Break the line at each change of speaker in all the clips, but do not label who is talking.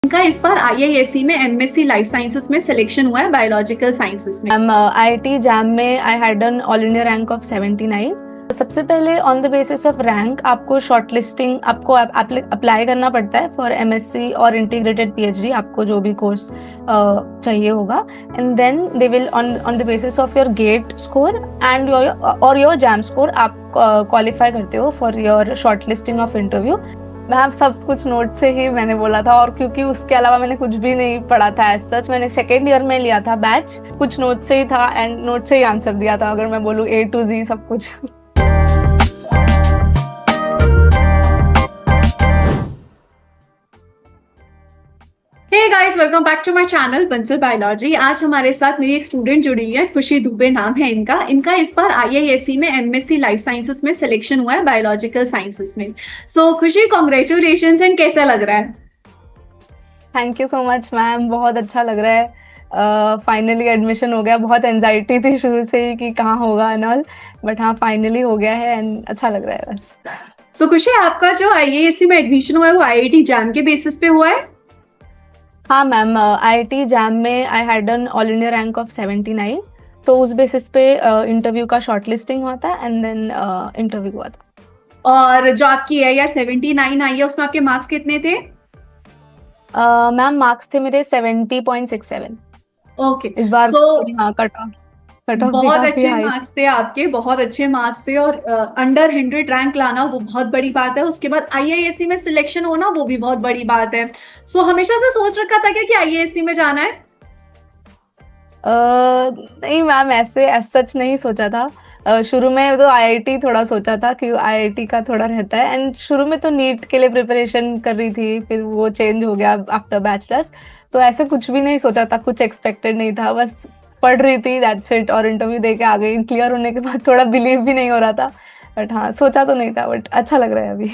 इनका इस बार आईआईएससी में एमएससी लाइफ साइंसेस में सिलेक्शन हुआ है बायोलॉजिकल साइंसेस में।
आईआईटी जैम में I had an all India rank of 79। सबसे पहले on the basis of rank आपको शॉर्ट लिस्टिंग आपको अप्लाई करना पड़ता है फॉर एमएससी और इंटीग्रेटेड पीएचडी, आपको जो भी कोर्स चाहिए होगा। And then they will on the basis of your GATE score and your JAM score आप क्वालिफाई करते हो for your short listing of interview. Ma'am सब कुछ नोट से ही मैंने बोला था, और क्योंकि उसके अलावा मैंने कुछ भी नहीं पढ़ा था एज सच। मैंने सेकेंड ईयर में लिया था बैच, कुछ नोट से ही था एंड नोट से ही आंसर दिया था, अगर मैं बोलूँ A to Z सब कुछ।
Hey guys, welcome back to my channel Bansal biology. आज हमारे साथ मेरी एक स्टूडेंट जुड़ी है, खुशी दुबे नाम है इनका इस बार आईआईएससी में एमएससी लाइफ साइंसेस में सिलेक्शन हुआ है बायोलॉजिकल साइंसेस में। सो खुशी, कॉन्ग्रेचुलेशंस। एंड कैसा लग रहा है?
Thank you so much ma'am, बहुत अच्छा लग रहा है। फाइनली एडमिशन हो गया। बहुत एंजाइटी थी शुरू से ही कि कहाँ होगा एंड ऑल, बट हाँ फाइनली हो गया है एंड अच्छा लग रहा है बस।
सो खुशी, आपका जो आईआईएससी में एडमिशन हुआ है वो आईआईटी जैम के बेसिस पे हुआ है?
हाँ मैम, आईआईटी जैम में I had an all India rank of 79, तो उस बेसिस पे इंटरव्यू का शॉर्ट लिस्टिंग हुआ था एंड देन इंटरव्यू हुआ था।
और जो आपकी है या 79 आई है उसमें आपके मार्क्स कितने थे?
मैम मार्क्स थे मेरे 70.67।
ओके।
इस बार
सो
हाँ कट ऑफ भी
बहुत
काफी
अच्छे
हाई।
मार्क्स थे आपके, बहुत अच्छे मार्क्स थे। और अंडर 100 रैंक लाना वो बहुत बड़ी बात है। उसके बाद आईआईएससी में सिलेक्शन होना वो भी बहुत बड़ी बात है। सो हमेशा से सोच रखा था क्या कि आईआईएससी में जाना है?
नहीं मैम, ऐसे सच नहीं सोचा था। शुरू में तो आईआईटी थोड़ा सोचा था कि आईआईटी का थोड़ा रहता है, एंड शुरू में तो नीट के लिए प्रिपरेशन कर रही थी, फिर वो चेंज हो गया आफ्टर बैचलर्स। तो ऐसे कुछ भी नहीं सोचा था, कुछ एक्सपेक्टेड नहीं था, बस पढ़ रही थी दैट्स इट। और इंटरव्यू दे के आ गई। क्लियर होने के बाद थोड़ा बिलीव भी नहीं हो रहा था, बट हाँ सोचा तो नहीं था, बट अच्छा लग रहा है अभी।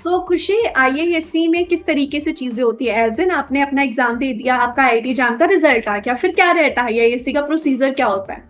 सो खुशी, आईआईएससी में किस तरीके से चीजें होती है? एज इन आपने अपना एग्जाम दे दिया, आपका आईआईटी एग्जाम का रिजल्ट आ गया, फिर क्या रहता है? आईआईएससी का प्रोसीजर क्या होता है?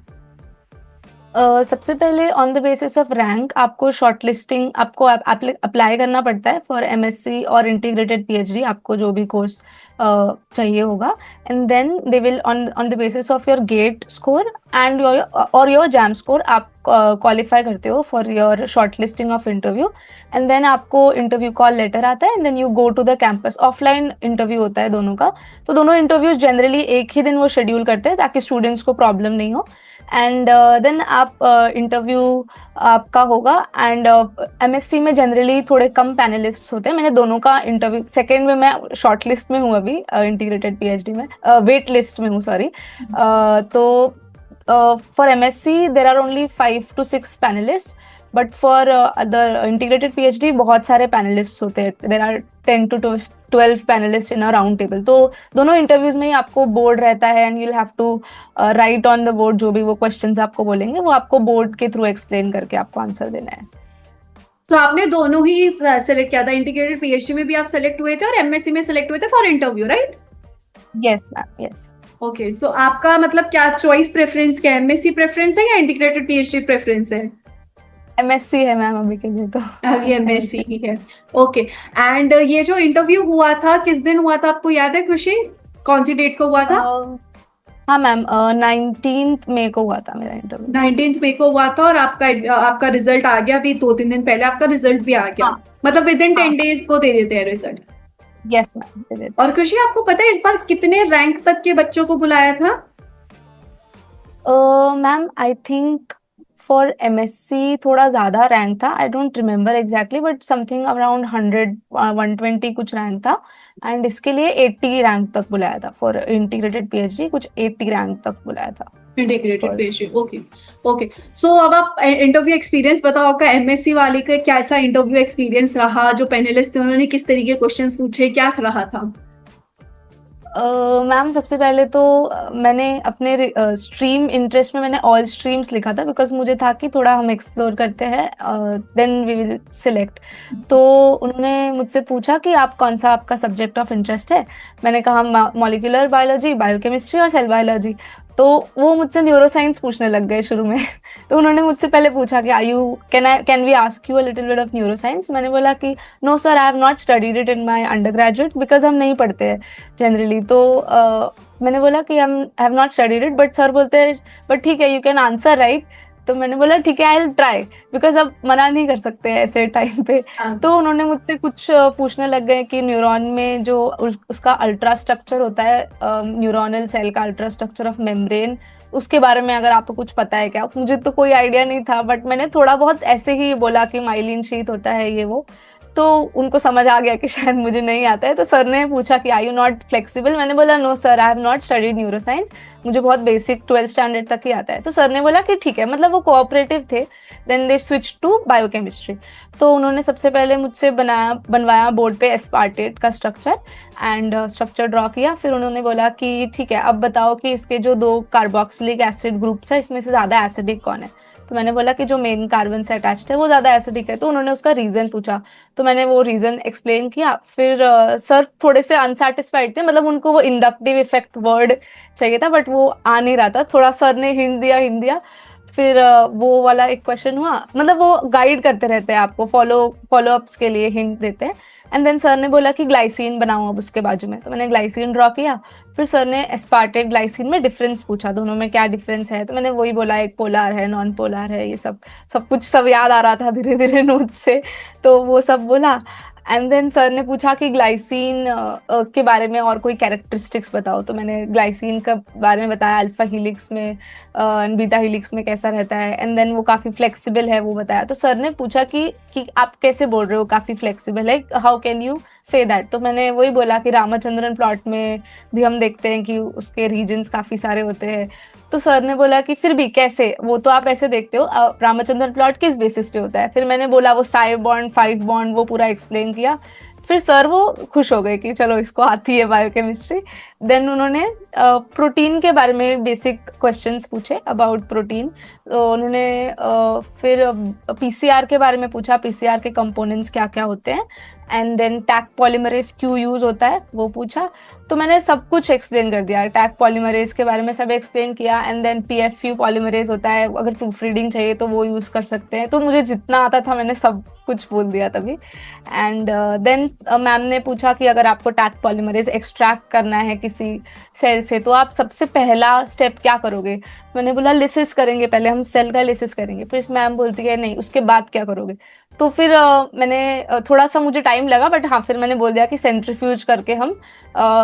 सबसे पहले on the basis of rank आपको शॉर्ट लिस्टिंग आपको अप्लाई करना पड़ता है फॉर एमएससी और इंटीग्रेटेड पीएचडी, आपको जो भी कोर्स चाहिए होगा। And then they will on the basis of your GATE score and your JAM score आप क्वालिफाई करते हो for your short listing of interview. And then आपको इंटरव्यू कॉल लेटर आता है and then you go to the campus. Offline interview होता है दोनों का, तो दोनों इंटरव्यूज जनरली एक ही दिन वो शेड्यूल करते हैं ताकि स्टूडेंट्स को प्रॉब्लम नहीं हो। एंड देन आप इंटरव्यू आपका होगा। एंड एमएससी में जनरली थोड़े कम पैनलिस्ट होते हैं। मैंने दोनों का इंटरव्यू, सेकेंड में मैं शॉर्ट लिस्ट में हूँ अभी, इंटीग्रेटेड पीएचडी में वेट लिस्ट में हूँ, सॉरी। तो for MSc there are only 5 to 6 panelist, but for other integrated PhD बहुत सारे पैनलिस्ट होते हैं। There are 10 to 12 panelist in a round table. तो दोनों इंटरव्यूज में ही आपको बोर्ड रहता है and you have to write on the board. जो भी वो क्वेश्चंस आपको बोलेंगे वो आपको बोर्ड के थ्रू एक्सप्लेन करके आपको आंसर देना है।
तो आपने दोनों ही सेलेक्ट किया था, इंटीग्रेटेड पीएचडी में भी आप सेलेक्ट हुए थे और एमएससी में सेलेक्ट हुए थे for interview, right?
Yes ma'am, yes.
Okay. So आपका मतलब क्या चॉइस, प्रेफरेंस क्या है? एमएससी प्रेफरेंस है या इंटीग्रेटेड पीएचडी प्रेफरेंस है?
एमएससी है मैम अभी के लिए तो।
अभी एमएससी ही है। ओके। एंड ये जो इंटरव्यू हुआ था किस दिन हुआ था, आपको याद है खुशी? कौन सी डेट को हुआ था?
हाँ मैम, 19 मई को हुआ था मेरा इंटरव्यू।
19 मई को हुआ था और आपका रिजल्ट आ गया अभी 2-3 दिन पहले। आपका रिजल्ट भी आ गया?
हाँ,
मतलब विद इन 10
हाँ,
डेज को दे देते हैं रिजल्ट?
Yes ma'am.
और खुशी, आपको पता है इस बार कितने रैंक तक के बच्चों को बुलाया था?
Ma'am I think for MSc थोड़ा ज्यादा रैंक था। I don't remember exactly, but something around 100 120 कुछ रैंक था। एंड इसके लिए 80 रैंक तक बुलाया था। फॉर इंटीग्रेटेड पीएचडी कुछ 80 रैंक तक बुलाया था।
Integrated PhD, okay. ओके। सो अब आप इंटरव्यू एक्सपीरियंस बताओ, आपका एमएससी वाले का कैसा इंटरव्यू एक्सपीरियंस रहा? जो पैनलिस्ट थे उन्होंने किस तरीके के क्वेश्चंस पूछे, क्या रहा था?
मैम सबसे पहले तो मैंने अपने स्ट्रीम इंटरेस्ट में मैंने ऑल स्ट्रीम्स लिखा था, बिकॉज मुझे था कि थोड़ा हम एक्सप्लोर करते हैं, देन वी विल सिलेक्ट। तो उन्होंने मुझसे पूछा कि आप कौन सा आपका सब्जेक्ट ऑफ इंटरेस्ट है। मैंने कहा मॉलिक्यूलर बायोलॉजी, बायोकेमिस्ट्री और सेल बायोलॉजी। तो वो मुझसे न्यूरो साइंस पूछने लग गए शुरू में। तो उन्होंने मुझसे पहले पूछा कि can we ask you a little bit of neuroscience. मैंने बोला कि no sir, I have not studied it in my undergraduate, because हम नहीं पढ़ते हैं जनरली। तो मैंने बोला कि हम have not studied it, but sir बोलते हैं बट ठीक है, यू कैन आंसर राइट। तो मैंने बोला ठीक है, आई विल ट्राई, बिकॉज अब मना नहीं कर सकते हैं ऐसे टाइम पे।
हाँ।
तो उन्होंने मुझसे कुछ पूछने लग गए कि न्यूरॉन में जो उसका अल्ट्रा स्ट्रक्चर होता है, न्यूरोनल सेल का अल्ट्रा स्ट्रक्चर ऑफ मेम्ब्रेन, उसके बारे में अगर आपको कुछ पता है क्या। मुझे तो कोई आइडिया नहीं था, बट मैंने थोड़ा बहुत ऐसे ही बोला कि माइलिन शीथ होता है ये वो। तो उनको समझ आ गया कि शायद मुझे नहीं आता है। तो सर ने पूछा कि आर यू नॉट फ्लेक्सिबल। मैंने बोला no sir, I have not studied neuroscience, मुझे बहुत बेसिक 12th स्टैंडर्ड तक ही आता है। तो सर ने बोला कि ठीक है, मतलब वो कोऑपरेटिव थे। Then they switch to biochemistry. तो उन्होंने सबसे पहले मुझसे बनवाया बोर्ड पे एस्पार्टेट का स्ट्रक्चर एंड स्ट्रक्चर ड्रॉ किया। फिर उन्होंने बोला कि ठीक है, अब बताओ कि इसके जो 2 कार्बोक्सिलिक एसिड ग्रुप्स है, इसमें से ज्यादा एसिडिक कौन है। तो मैंने बोला कि जो मेन कार्बन से अटैच्ड है वो ज्यादा एसिडिक है। तो उन्होंने उसका रीजन पूछा, तो मैंने वो रीजन एक्सप्लेन किया। फिर सर थोड़े से अनसेटिस्फाइड थे, मतलब उनको वो इंडक्टिव इफेक्ट वर्ड चाहिए था, बट वो आ नहीं रहा था। थोड़ा सर ने हिंट दिया। फिर वो वाला एक क्वेश्चन हुआ, मतलब वो गाइड करते रहते हैं आपको, फॉलो अप्स के लिए हिंट देते हैं। एंड देन सर ने बोला कि ग्लाइसिन बनाओ अब उसके बाजू में। तो मैंने ग्लाइसिन ड्रॉ किया। फिर सर ने एस्पार्टेट ग्लाइसिन में डिफरेंस पूछा, दोनों में क्या डिफरेंस है। तो मैंने वही बोला, एक पोलार है, नॉन पोलार है, ये सब सब कुछ सब याद आ रहा था धीरे धीरे नोट से। तो वो सब बोला। एंड देन सर ने पूछा कि ग्लाइसिन के बारे में और कोई कैरेक्टरिस्टिक्स बताओ। तो मैंने ग्लाइसिन का बारे में बताया, अल्फा हीलिक्स में एंड बीटा हीलिक्स में कैसा रहता है। एंड देन वो काफ़ी फ्लेक्सिबल है वो बताया। तो सर ने पूछा कि आप कैसे बोल रहे हो काफ़ी फ्लेक्सिबल है, how can you say that. तो मैंने वही बोला कि रामचंद्रन प्लॉट में भी हम देखते हैं कि उसके रीजन्स काफ़ी सारे होते हैं। तो सर ने बोला कि फिर भी कैसे, वो तो आप ऐसे देखते हो, रामचंद्रन प्लॉट किस बेसिस पे होता है। फिर मैंने बोला वो 5 बॉन्ड 5 बॉन्ड वो पूरा एक्सप्लेन किया। फिर सर वो खुश हो गए कि चलो इसको आती है बायोकेमिस्ट्री। देन उन्होंने प्रोटीन के बारे में बेसिक क्वेश्चंस पूछे अबाउट प्रोटीन। तो उन्होंने फिर पीसीआर के बारे में पूछा, पीसीआर के कंपोनेंट्स क्या क्या होते हैं। एंड देन टैक पॉलीमरेज क्यों यूज होता है वो पूछा। तो मैंने सब कुछ एक्सप्लेन कर दिया, टैक पॉलीमरेज के बारे में सब एक्सप्लेन किया। एंड देन पीएफयू पॉलीमरेज होता है, अगर प्रूफ रीडिंग चाहिए तो वो यूज कर सकते हैं। तो मुझे जितना आता था मैंने सब कुछ बोल दिया तभी। एंड देन मैम ने पूछा कि अगर आपको टैक पॉलीमरेज एक्सट्रैक्ट करना है किसी सेल से तो आप सबसे पहला स्टेप क्या करोगे। मैंने बोला लिसिस करेंगे, पहले हम सेल का लिसिस करेंगे। फिर इस मैम बोलती है नहीं, उसके बाद क्या करोगे। तो फिर मैंने थोड़ा सा मुझे टाइम लगा, बट हाँ फिर मैंने बोल दिया कि सेंट्रीफ्यूज करके हम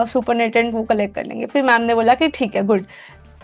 सुपरनेटेंट वो कलेक्ट कर लेंगे। फिर मैम ने बोला कि ठीक है, गुड।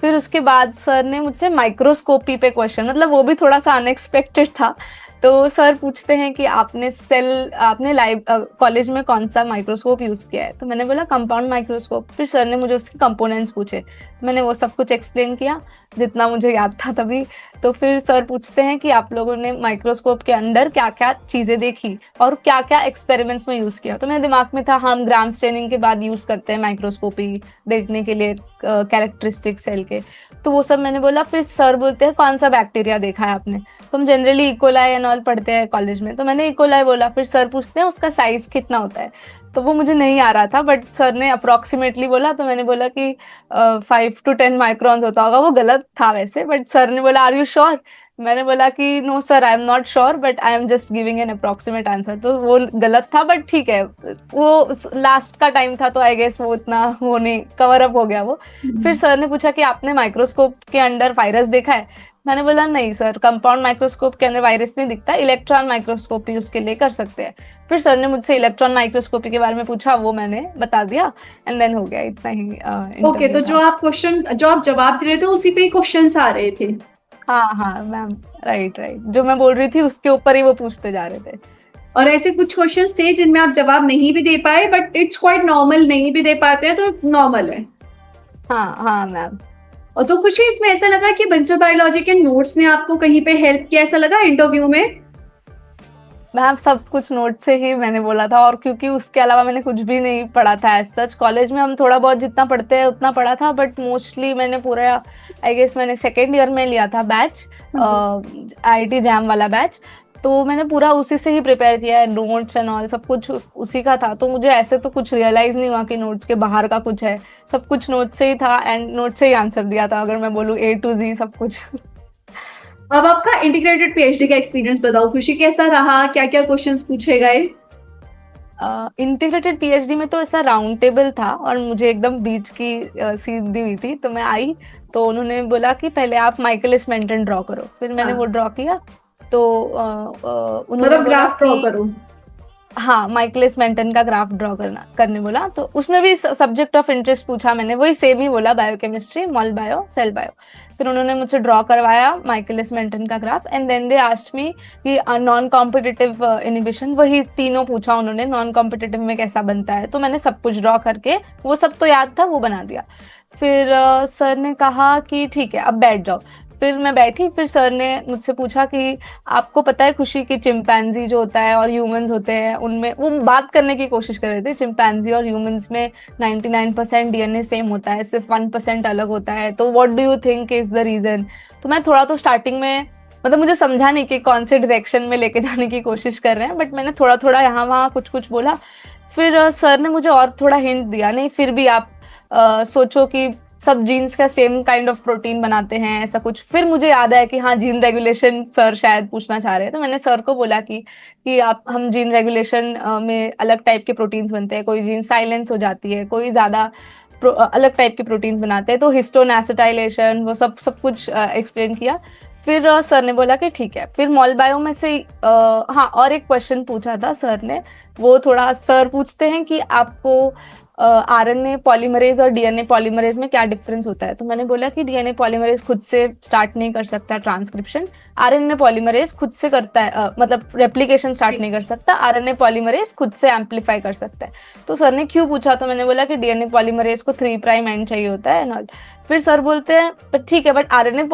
फिर उसके बाद सर ने मुझसे माइक्रोस्कोपी पे क्वेश्चन, मतलब वो भी थोड़ा सा अनएक्सपेक्टेड था। तो सर पूछते हैं कि आपने लाइव कॉलेज में कौन सा माइक्रोस्कोप यूज किया है। तो मैंने बोला कंपाउंड माइक्रोस्कोप। फिर सर ने मुझे उसके कंपोनेंट्स पूछे, मैंने वो सब कुछ एक्सप्लेन किया जितना मुझे याद था तभी। तो फिर सर पूछते हैं कि आप लोगों ने माइक्रोस्कोप के अंदर क्या क्या चीजें देखी और क्या क्या एक्सपेरिमेंट्स में यूज किया। तो मेरे दिमाग में था हम ग्राम स्टेनिंग के बाद यूज करते हैं माइक्रोस्कोपी देखने के लिए कैरेक्टरिस्टिक सेल के। तो वो सब मैंने बोला। फिर सर बोलते हैं कौन सा बैक्टीरिया देखा है आपने। तो हम जनरली इकोलाई एंड ऑल पढ़ते हैं कॉलेज में, तो मैंने इकोलाई बोला। फिर सर पूछते हैं उसका साइज कितना होता है। तो वो मुझे नहीं आ रहा था, बट सर ने अप्रोक्सीमेटली बोला। तो मैंने बोला कि 5 to 10 माइक्रॉन्स होता होगा। वो गलत था वैसे, बट सर ने बोला आर यू श्योर। मैंने बोला कि no sir, I am not sure, but I am just giving an approximate answer. तो वो गलत था, बट ठीक है, वो लास्ट का टाइम था तो आई गेस वो उतना वो नहीं, कवर अप हो गया वो। फिर सर ने पूछा कि आपने माइक्रोस्कोप के अंदर वायरस देखा है। मैंने बोला नहीं सर, कंपाउंड माइक्रोस्कोप के अंदर वायरस नहीं दिखता, इलेक्ट्रॉन माइक्रोस्कोपी उसके लिए कर सकते हैं। फिर सर ने मुझसे इलेक्ट्रॉन माइक्रोस्कोपी के बारे में पूछा, वो मैंने बता दिया। एंड देन हो गया, इतना ही
ओके, तो जो आप जवाब दे रहे थे उसी पे ही क्वेश्चंस आ रहे थे।
हाँ हाँ मैम, राइट राइट, जो मैं बोल रही थी उसके ऊपर ही वो पूछते जा रहे थे।
और ऐसे कुछ क्वेश्चंस थे जिनमें आप जवाब नहीं भी दे पाए, बट इट्स क्वाइट नॉर्मल, नहीं भी दे पाते हैं तो नॉर्मल है।
हाँ हाँ मैम।
और तो खुशी, इसमें ऐसा लगा कि बंसल बायोलॉजी के नोट्स ने आपको कहीं पे हेल्प किया, ऐसा लगा इंटरव्यू में?
मैम सब कुछ नोट से ही मैंने बोला था, और क्योंकि उसके अलावा मैंने कुछ भी नहीं पढ़ा था एज सच। कॉलेज में हम थोड़ा बहुत जितना पढ़ते हैं उतना पढ़ा था, बट मोस्टली मैंने पूरा, आई गेस मैंने सेकेंड ईयर में लिया था बैच, आईआईटी जैम वाला बैच। तो मैंने पूरा उसी से ही प्रिपेयर किया है, नोट्स एंड ऑल सब कुछ उसी का था, तो मुझे ऐसे तो कुछ रियलाइज नहीं हुआ कि नोट्स के बाहर का कुछ है, सब कुछ नोट से ही था एंड नोट से ही आंसर दिया था, अगर मैं बोलूँ A to Z सब कुछ।
अब आपका इंटीग्रेटेड पीएचडी का एक्सपीरियंस बताओ खुशी, कैसा रहा, क्या क्या क्वेश्चंस पूछे गए?
इंटीग्रेटेड पीएचडी में तो ऐसा राउंड टेबल था और मुझे एकदम बीच की सीट दी हुई थी, तो मैं आई तो उन्होंने बोला कि पहले आप माइकलिस मेंटन ड्रॉ करो, फिर मैंने
हाँ,
वो ड्रॉ किया। तो उन्होंने
मतलब
बोला
ग्राफ ड्रॉ
कि
करो।
हाँ, माइकलिस मेंटन का ग्राफ ड्रॉ करने बोला, तो उसमें भी सब्जेक्ट ऑफ इंटरेस्ट पूछा, मैंने वही सेम ही बोला, biochemistry, mol bio, cell bio. फिर उन्होंने मुझसे ड्रॉ करवाया माइकलिस मेंटन का graph and then they asked me कि नॉन कॉम्पिटिटिव इनिबिशन, वही तीनों पूछा उन्होंने, नॉन कॉम्पिटिटिव में कैसा बनता है, तो मैंने सब कुछ ड्रॉ करके, वो सब तो याद था, वो बना दिया। फिर सर ने कहा कि ठीक है अब बैठ जाओ। फिर मैं बैठी, फिर सर ने मुझसे पूछा कि आपको पता है खुशी कि चिंपैंजी जो होता है और ह्यूमंस होते हैं उनमें, वो बात करने की कोशिश कर रहे थे, चिंपैंजी और ह्यूमंस में 99% डीएनए सेम होता है, सिर्फ 1% अलग होता है, तो what do you think is the reason. तो मैं थोड़ा तो स्टार्टिंग में, मतलब मुझे समझा नहीं कि कौन से डायरेक्शन में लेके जाने की कोशिश कर रहे हैं, बट मैंने थोड़ा थोड़ा यहाँ वहाँ कुछ कुछ बोला। फिर सर ने मुझे और थोड़ा हिंट दिया, नहीं फिर भी आप सोचो कि सब जीन्स का सेम काइंड ऑफ प्रोटीन बनाते हैं, ऐसा कुछ। फिर मुझे याद आया कि हाँ, जीन रेगुलेशन सर शायद पूछना चाह रहे हैं, तो मैंने सर को बोला कि आप, हम जीन रेगुलेशन में अलग टाइप के प्रोटीन्स बनते हैं, कोई जीन साइलेंस हो जाती है, कोई ज्यादा अलग टाइप के प्रोटीन बनाते हैं, तो हिस्टोन एसिटाइलेशन, वो सब सब कुछ एक्सप्लेन किया। फिर सर ने बोला कि ठीक है। फिर मॉल बायो में से हाँ, और एक क्वेश्चन पूछा था सर ने, वो थोड़ा, सर पूछते हैं कि आपको आरएनए पॉलीमरेज और डीएनए पॉलीमरेज में क्या डिफरेंस होता है, तो मैंने बोला कि डीएनए पॉलीमरेज खुद से स्टार्ट नहीं कर सकता ट्रांसक्रिप्शन, आरएनए पॉलीमरेज खुद से करता है, मतलब रेप्लिकेशन स्टार्ट नहीं कर सकता, आरएनए पॉलीमरेज खुद से एम्पलीफाई कर सकता है। तो सर ने क्यों पूछा, तो मैंने बोला कि डीएनए पॉलीमरेज को 3 प्राइम एंड चाहिए होता है नॉट। फिर सर बोलते हैं ठीक है, बट आरएनए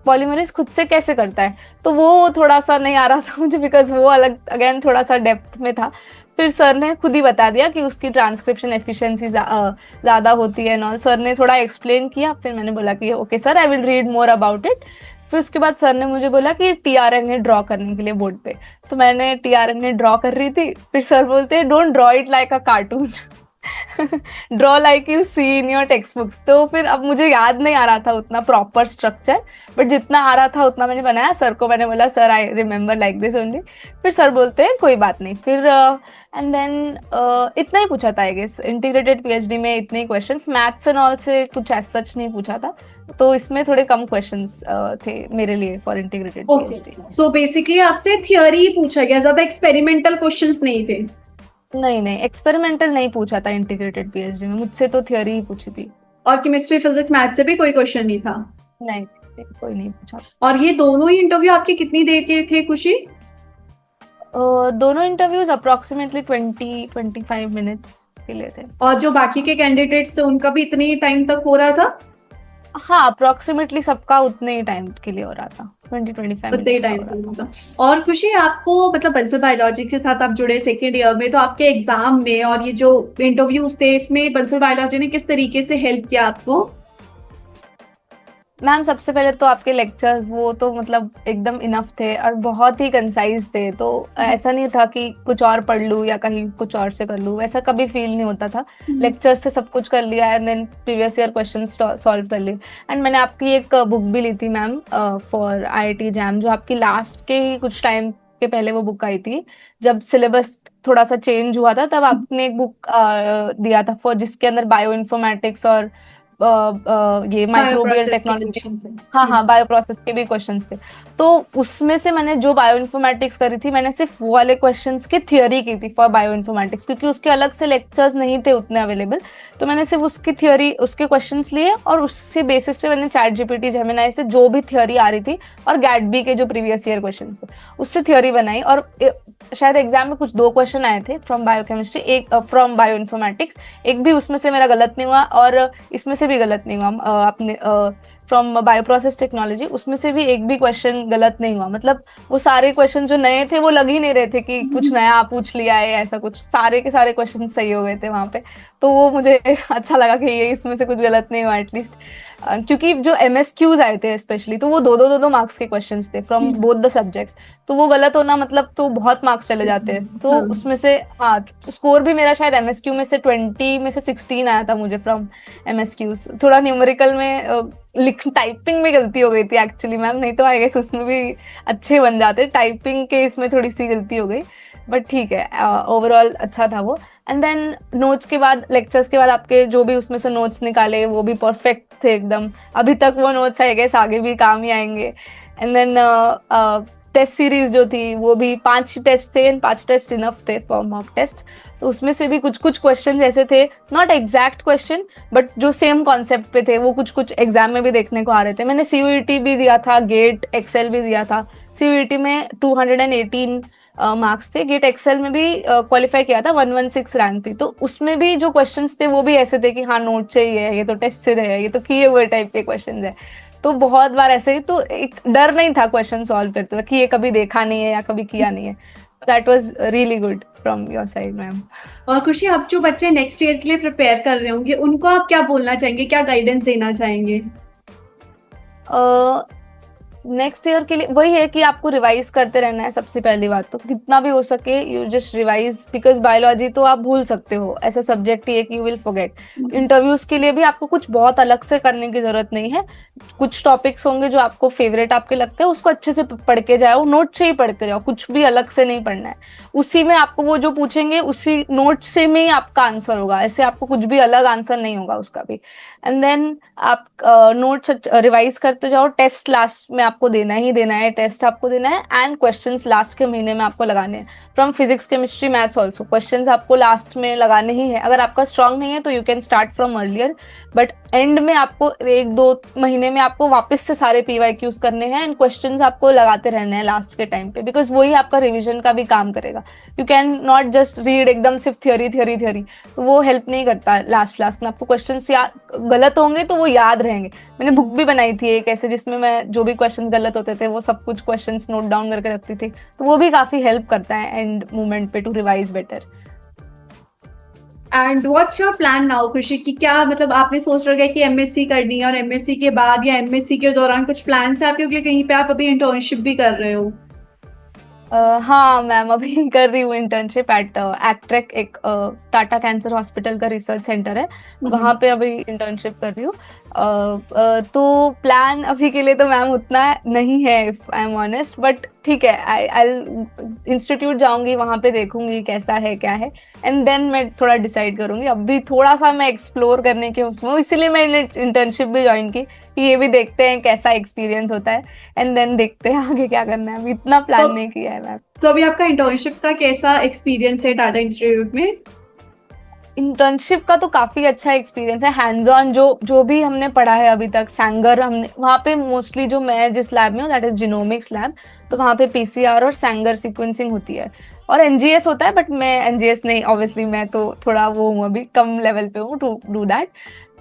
पॉलीमरेज खुद से कैसे करता है, तो वो थोड़ा सा नहीं आ रहा था मुझे, बिकॉज वो अलग अगेन थोड़ा सा डेप्थ में था। फिर सर ने खुद ही बता दिया कि उसकी ट्रांसक्रिप्शन एफिशिएंसी ज्यादा होती है नॉल, सर ने थोड़ा एक्सप्लेन किया। फिर मैंने बोला कि okay sir, I will read more about it. फिर उसके बाद सर ने मुझे बोला कि टीआरएनए ड्रॉ करने के लिए बोर्ड पे, तो मैंने टीआरएनए ड्रॉ कर रही थी। फिर सर बोलते हैं don't draw it like a cartoon, draw like you see in your textbooks. तो फिर अब मुझे याद नहीं आ रहा था उतना प्रॉपर स्ट्रक्चर, बट जितना आ रहा था उतना मैंने बनाया। सर को मैंने बोला sir I remember like this only. फिर सर बोलते हैं कोई बात नहीं। फिर एंड देन इतना ही पूछा था आई गेस, इंटीग्रेटेड पीएचडी में इतने ही क्वेश्चंस, मैथ्स एंड ऑल से कुछ एज सच नहीं पूछा था, तो इसमें थोड़े कम क्वेश्चंस थे मेरे लिए for integrated PhD.
Okay, so basically आपसे थियोरी पूछा गया, ज्यादा एक्सपेरिमेंटल क्वेश्चंस नहीं थे?
नहीं नहीं, एक्सपेरिमेंटल नहीं पूछा था इंटीग्रेटेड पीएचडी में, मुझसे तो थियोरी ही पूछी थी।
और केमिस्ट्री, फिजिक्स, मैथ से भी कोई क्वेश्चन नहीं था?
नहीं, कोई नहीं पूछा।
और ये दोनों ही इंटरव्यू आपके कितनी देर के थे खुशी?
दोनों इंटरव्यूज अप्रोक्सीमेटली 20-25 मिनट्स के लिए थे।
और जो बाकी के कैंडिडेट्स थे उनका भी इतने ही टाइम तक हो रहा था?
हाँ, अप्रोक्सीमेटली सबका उतने ही टाइम के लिए हो रहा था, 20-25
उतने ही
मिनट्स का
टाइम
हो रहा
के लिए
था।
था। और खुशी, आपको मतलब बंसल बायोलॉजी के साथ आप जुड़े सेकेंड ईयर में, तो आपके एग्जाम में और ये जो इंटरव्यूज थे इसमें बंसल बायोलॉजी ने किस तरीके से हेल्प किया आपको?
मैम, सबसे पहले तो आपके लेक्चर्स, वो तो मतलब एकदम इनफ थे और बहुत ही कंसाइज थे, तो ऐसा नहीं था कि कुछ और पढ़ लूँ या कहीं कुछ और से कर लूँ, वैसा कभी फील नहीं होता था। लेक्चर्स से सब कुछ कर लिया and then previous year question solve कर लिए। एंड मैंने आपकी एक बुक भी ली थी मैम फॉर आईआईटी जैम, जो आपकी लास्ट के ही कुछ टाइम के पहले वो बुक आई थी, जब सिलेबस थोड़ा सा चेंज हुआ था, तब आपने एक बुक दिया था फॉर, जिसके अंदर बायो इन्फॉर्मेटिक्स और ये माइक्रोबियल
बायोप्रोसेस के
टेक्नोलॉजी,
क्वेश्चंस
हाँ
हैं।
हाँ, बायो प्रोसेस के भी क्वेश्चंस थे। तो उसमें से मैंने जो बायो इन्फॉर्मेटिक्स करी थी, मैंने सिर्फ वो वाले क्वेश्चंस की थियोरी की थी फॉर बायो इन्फॉर्मेटिक्स, क्योंकि उसके अलग से लेक्चर्स नहीं थे उतने अवेलेबल। तो मैंने सिर्फ उसकी थियोरी, उसके क्वेश्चंस लिए और उसके बेसिस पे मैंने चैट जीपीटी, जेमिनाई से जो भी थियोरी आ रही थी और गैटबी के जो प्रीवियस ईयर क्वेश्चन थे उससे थियोरी बनाई। और शायद एग्जाम में कुछ 2 क्वेश्चन आए थे फ्रॉम बायोकेमिस्ट्री, एक फ्रॉम बायो इन्फॉर्मेटिक्स, एक भी उसमें से मेरा गलत नहीं हुआ और इसमें से भी गलत नहीं हुआ। अपने फ्रॉम बायोप्रोसेस टेक्नोलॉजी, उसमें से भी एक भी क्वेश्चन गलत नहीं हुआ। मतलब वो सारे क्वेश्चन जो नए थे वो लग ही नहीं रहे थे कि कुछ नया पूछ लिया है ऐसा कुछ, सारे के सारे क्वेश्चन सही हो गए थे वहां पे। तो वो मुझे अच्छा लगा कि ये इसमें से कुछ गलत नहीं हुआ एटलीस्ट। क्योंकि जो एमएसक्यूज आए थे स्पेशली, तो वो दो मार्क्स के क्वेश्चंस थे फ्रॉम बोथ द सब्जेक्ट्स। तो वो गलत होना मतलब तो बहुत मार्क्स चले जाते हैं। तो उसमें से हाँ, स्कोर भी मेरा शायद एमएसक्यू में से 20 में से 16 आया था मुझे फ्रॉम एमएसक्यूज। थोड़ा न्यूमेरिकल में लिख टाइपिंग में गलती हो गई थी एक्चुअली मैम, नहीं तो आई गेस उसमें भी अच्छे बन जाते। टाइपिंग के इसमें थोड़ी सी गलती हो गई, बट ठीक है, ओवरऑल अच्छा था वो। एंड देन नोट्स के बाद, लेक्चर्स के बाद आपके जो भी उसमें से नोट्स निकाले वो भी परफेक्ट थे एकदम। अभी तक वो नोट्स आई गेस आगे भी काम ही आएंगे। एंड देन टेस्ट सीरीज जो थी वो भी 5 टेस्ट थे, एंड 5 टेस्ट इनफ थे फॉर मॉक टेस्ट। तो उसमें से भी कुछ कुछ क्वेश्चन ऐसे थे, नॉट एग्जैक्ट क्वेश्चन बट जो सेम कॉन्सेप्ट पे थे, वो कुछ कुछ एग्जाम में भी देखने को आ रहे थे। मैंने सीयूईटी भी दिया था, गेट एक्सेल भी दिया था। सीयूईटी में 218 मार्क्स थे, गेट एक्सेल में भी क्वालिफाई किया था, 116 रैंक थी। तो उसमें भी जो क्वेश्चंस थे वो भी ऐसे थे कि हाँ नोट चाहिए, ये तो टेस्ट से है, ये तो किए हुए टाइप के क्वेश्चन है। तो बहुत बार ऐसे ही, तो एक डर नहीं था क्वेश्चन सॉल्व करते हुए कि ये कभी देखा नहीं है या कभी किया नहीं है। That was really good from your side ma'am.
और खुशी, अब जो बच्चे नेक्स्ट ईयर के लिए प्रिपेयर कर रहे होंगे उनको आप क्या बोलना चाहेंगे, क्या गाइडेंस देना चाहेंगे?
नेक्स्ट ईयर के लिए वही है कि आपको रिवाइज करते रहना है। सबसे पहली बात तो कितना भी हो सके you just revise, because biology तो आप भूल सकते हो, ऐसा सब्जेक्ट ही है कि यू विल फॉरगेट। इंटरव्यूज के लिए भी आपको कुछ बहुत अलग से करने की जरूरत नहीं है। कुछ टॉपिक्स होंगे जो आपको फेवरेट आपके लगते हैं, उसको अच्छे से पढ़ के जाओ, नोट से ही पढ़ के जाओ, कुछ भी अलग से नहीं पढ़ना है। उसी में आपको वो जो पूछेंगे उसी नोट से में ही आपका आंसर होगा, ऐसे आपको कुछ भी अलग आंसर नहीं होगा उसका भी। एंड देन आप नोट्स रिवाइज करते जाओ। टेस्ट लास्ट में आपको देना ही देना है, टेस्ट आपको देना है, एंड क्वेश्चंस लास्ट के महीने में आपको लगाने हैं from physics chemistry maths also. Questions आपको लास्ट में लगाने ही है। अगर आपका स्ट्रांग नहीं है तो you can start from earlier, but and में आपको 1-2 महीने में आपको वापस से सारे पीवाईक्यूज करने हैं, एंड क्वेश्चंस आपको लगाते रहने हैं लास्ट के टाइम पे, बिकॉज वही आपका रिविजन का भी काम करेगा। You can not just read एकदम सिर्फ थियोरी थियोरी थियोरी, तो वो हेल्प नहीं करता। लास्ट में आपको क्वेश्चंस गलत होंगे तो वो याद रहेंगे। मैंने बुक भी बनाई थी एक ऐसे, जिसमें मैं जो भी क्वेश्चंस गलत होते थे वो सब कुछ क्वेश्चंस नोट डाउन करके रखती थी, तो वो भी काफी हेल्प करता है एंड मोमेंट पे to revise better.
And what's your plan now Khushi, कि क्या मतलब आपने सोच रखा है कि एमएससी करनी है, और एमएससी के बाद या एमएससी के दौरान कुछ प्लान्स है आपके, क्योंकि कहीं पे आप अभी इंटर्नशिप भी कर रहे हो?
हाँ मैम, अभी कर रही हूँ इंटर्नशिप एट एक्ट्रेक, एक टाटा कैंसर हॉस्पिटल का रिसर्च सेंटर है, वहाँ पे अभी इंटर्नशिप कर रही हूँ। तो प्लान अभी के लिए तो मैम उतना नहीं है if I am honest, but ठीक है, आई इंस्टीट्यूट जाऊंगी, वहाँ पे देखूंगी कैसा है क्या है, एंड देन मैं थोड़ा डिसाइड करूंगी। अभी थोड़ा सा मैं एक्सप्लोर करने के उसमें हूँ, इसीलिए मैंने इंटर्नशिप भी ज्वाइन की कि ये भी देखते हैं कैसा एक्सपीरियंस होता है, एंड देन देखते हैं आगे क्या करना है। अभी इतना प्लान नहीं किया है मैम।
तो अभी आपका इंटर्नशिप का कैसा एक्सपीरियंस है टाटा इंस्टीट्यूट में?
इंटर्नशिप का तो काफी अच्छा एक्सपीरियंस है। हैंड्स ऑन जो भी हमने पढ़ा है अभी तक, सैंगर हमने वहाँ पे मोस्टली, जो मैं जिस लैब में हूँ दैट इज जिनोमिक्स लैब, तो वहाँ पे पीसीआर और सैंगर सीक्वेंसिंग होती है, और एनजीएस होता है, बट मैं एनजीएस नहीं, ऑब्वियसली मैं तो थोड़ा वो हूँ, अभी कम लेवल पे हूँ टू डू दैट।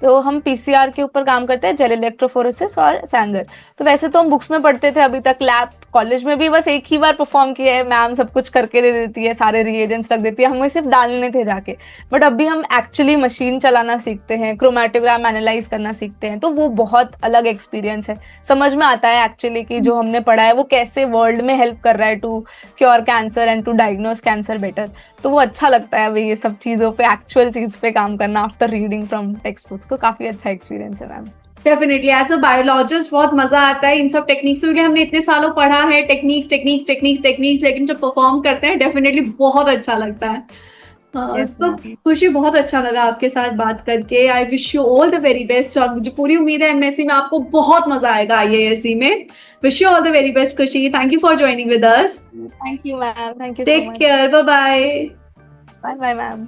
तो हम पीसीआर के ऊपर काम करते हैं, जेल इलेक्ट्रोफोरेसिस और सैंगर। तो वैसे तो हम बुक्स में पढ़ते थे अभी तक, लैब कॉलेज में भी बस एक ही बार परफॉर्म किया है, मैम सब कुछ करके दे देती है, सारे रिएजेंट्स रख देती है, हमें सिर्फ डालने थे जाके। बट अभी हम एक्चुअली मशीन चलाना सीखते हैं, क्रोमेटोग्राम एनालाइज करना सीखते हैं, तो वो बहुत अलग एक्सपीरियंस है। समझ में आता है एक्चुअली कि जो हमने पढ़ा है वो कैसे वर्ल्ड में हेल्प कर रहा है to cure cancer and to diagnose cancer better. तो वो अच्छा लगता है अभी ये सब चीज़ों पे, एक्चुअल चीज़ पे काम करना after reading from textbooks. तो काफी अच्छा एक्सपीरियंस है ma'am.
Definitely as a biologist बहुत मजा आता है इन सब टेक्निक्स, क्योंकि हमने इतने सालों पढ़ा है टेक्निक्स टेक्निक्स टेक्निक्स टेक्निक्स, लेकिन जब परफॉर्म करते हैं डेफिनेटली बहुत अच्छा लगता है। तो खुशी, बहुत अच्छा लगा आपके साथ बात करके। I wish you all the very best, और मुझे पूरी उम्मीद है एमएससी में आपको बहुत मजा आएगा आईएएससी में। Wish you all the very best Khushi. Thank you for joining with us.
Thank you ma'am, thank you.
Take care, bye bye.
Bye bye ma'am.